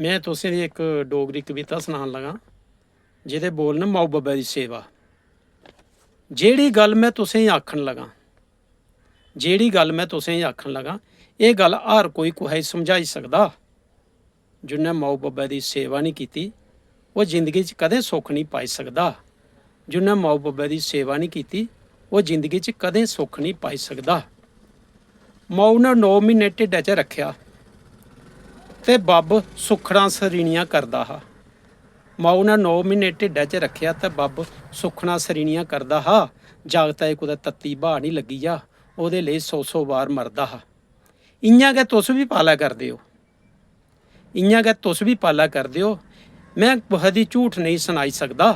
मैं तुसें दी एक डोगरी कविता सुनान लगा जिहदे बोल न माऊ बब्बै दी सेवा। जेह्ड़ी गल्ल मैं तुसें आखन लगा, जेह्ड़ी गल्ल मैं तुसें आखन लगा, एह् गल्ल हर कोई कुसै गी समझाई सकदा। जिन्नै माऊ बब्बै दी सेवा नहीं कीती ओह् जिंदगी च कदें सुख नहीं पाई सकदा। जिन्नै माऊ बब्बै दी सेवा नहीं कीती ओह् जिंदगी च कदें सुख नहीं पाई सकदा। माऊ ने 9 महीने ढिड्डै च रखेआ ते बब्ब सुखड़ां सरीनियां करदा हा। माऊ ने 9 महीने ढिड्डै च रखेआ ते बब्ब सुखड़ां सरीनियां करदा हा। जागता गी कुदै तत्ती ब्हाऽ नहीं लग्गी जा ओह्दे लेई 100 बार मरदा हा। इ'यां गै तुस बी पाला करदे हो, इ'यां गै तुस बी पाला करदे हो। मैं कुसै दी झूठ नहीं सनाई सकदा।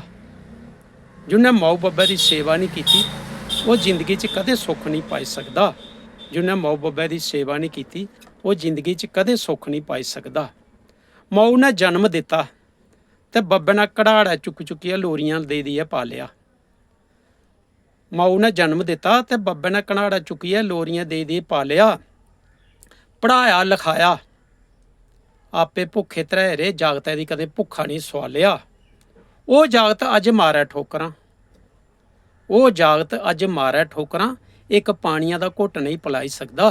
जिन्नै माऊ बब्बै दी सेवा नहीं कीती ओह् जिंदगी च कदें सुख नहीं पाई सकदा। जिन्नै माऊ बब्बै दी सेवा नहीं कीती ओह् जिंदगी च कदें सुख नहीं पाई सकदा। माऊ ने जन्म दित्ता ते बब्बै ने घड़ाड़ै चुक्क चुक्कियै लोरियां देइयै पालेआ। माऊ ने जन्म दित्ता ते बब्बै ने घड़ाड़ा चुक्कियै लोरियां देई पालेआ। पढ़ाया लखाया आपे भुक्खे त्रैहे रेह्, जागतै दी कदें भुक्खा नहीं सोआलेआ। ओह् जागत अज्ज मारै ठोकरां, ओह् जागत अज्ज मारै ठोकरां, इक पानिया दा घुट्ट नहीं पलाई सकदा।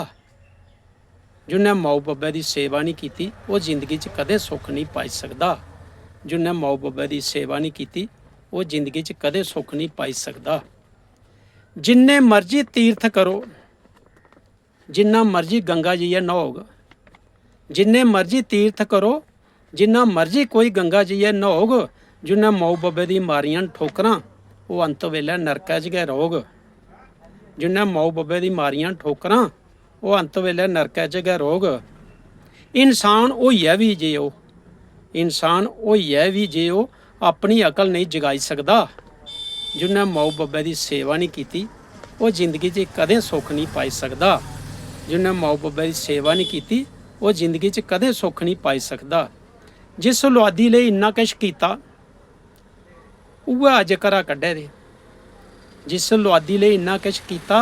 जिन्नै माऊ बब्बै दी सेवा नहीं कीती ओह् जिंदगी च कदें सुख नहीं पाई सकदा। जिन्नै माऊ बब्बै दी सेवा नहीं कीती ओह् जिंदगी च कदें सुख नहीं पाई सकदा। जिन्ने मर्जी तीर्थ करो, जिन्ना मर्जी गंगा जाइयै न्हौग, जिन्ने मर्जी तीर्थ करो, जिन्ना मर्जी कोई गंगा जाइयै न्हौग, जिन्नै माऊ बब्बै दी मारियां ठोकरां ओह् अंत वेल्लै नरकै च गै रौह्ग। जिन्नै माऊ बब्बै दी मारियां ठोकरां ओह् अंत वेल्लै नरकै च गै रौह्ग। इंसान होइयै बी जे ओह्, इंसान होइयै बी जे ओह् अपनी अकल नहीं जगाई सकदा। जिन्नै माऊ बब्बै दी सेवा नहीं कीती ओह् जिंदगी च कदें सुख नहीं पाई सकदा। जिन्नै माऊ बब्बै दी सेवा नहीं कीती ओह् जिंदगी च कदें सुख नहीं पाई सकदा। जिस औलादी लेई इन्ना किश कीता उ'ऐ अज्ज घरा कड्ढे दे। जिस औलादी लेई इन्ना किश कीता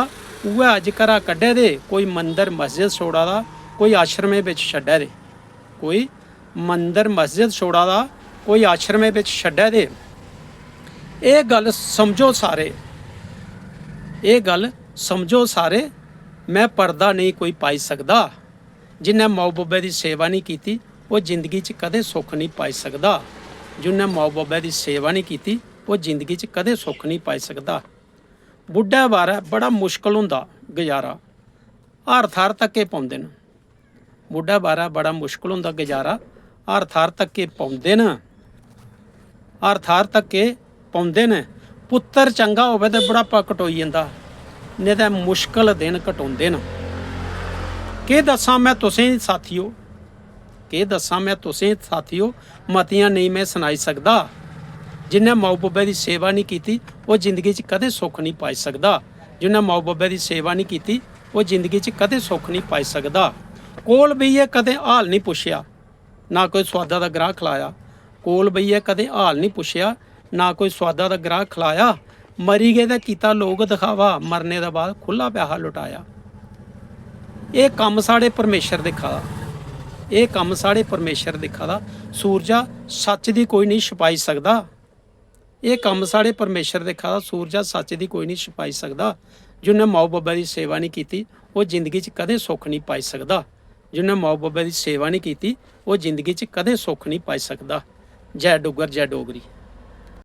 उ'ऐ अज्ज घरा कड्ढे दे। कोई मंदर मस्जिद छोड़ा दा, कोई आश्रमें बिच छड्डे दे। कोई मंदर मस्जिद छोड़ा दा, कोई आश्रमें बिच छड्डे दे। एह् गल्ल समझो सारे, एह् गल्ल समझो सारे, मैं पर्दा नहीं कोई पाई सकदा। जिन्नै माऊ बब्बै दी सेवा नहीं कीती ओह् जिंदगी च कदें सुख नहीं पाई सकदा। जिन्नै माऊ बब्बै दी सेवा नहीं कीती ओह् जिंदगी च कदें सुख नहीं पाई सकदा। बुड्ढे बारै बड़ा मुश्कल होंदा गुजारा, हर थाह्र धक्के पौंदे न। बुड्ढे बारै बड़ा मुश्कल होंदा गुजारा, हर थाह्र धक्के पौंदे न, हर थाह्र धक्के पौंदे न। पुत्तर चंगा होवे ते बुढ़ापा कटोई जंदा, नेईं ते मुश्कल दिन कटोंदे न। केह् दस्सां मैं तुसें साथियो, केह् दस्सां मैं तुसें साथियो, मतियां नेईं मैं सनाई सकदा। जिन्नै माऊ बब्बै दी सेवा नहीं कीती ओह् जिंदगी च कदें सुख नहीं पाई सकदा। जिन्नै माऊ बब्बै दी सेवा नहीं कीती ओह् जिंदगी च कदें सुख नहीं पाई सकदा। कोल बेहियै कदें हाल नहीं पुच्छेआ, ना कोई सोआदा दा ग्राह खलाया। कोल बेहियै कदें हाल नहीं पुच्छेआ, ना कोई सोआदा दा ग्राह खलाया। मरी गे ते कीता लोग दिखावा, मरने दे बाद खुल्ला पैहा लुटाया। एह् कम्म साढ़े परमेशर दिक्खा दा, एह् कम्म साढ़े परमेशर दिक्खा दा। सूरजा सच्च दी कोई नहीं छपाई सकदा। एह् कम्म साढ़े परमेशर दिक्खा दा, सूरजा सच्च दी कोई नहीं छपाई सकदा। जिन्नै माऊ बब्बै दी सेवा नहीं कीती ओह् जिंदगी च कदें सुख नहीं पाई सकदा। जिन्नै माऊ बब्बै दी सेवा नहीं कीती ओह् जिंदगी च कदें सुख नहीं पाई सकदा। जै डुग्गर जै डोगरी।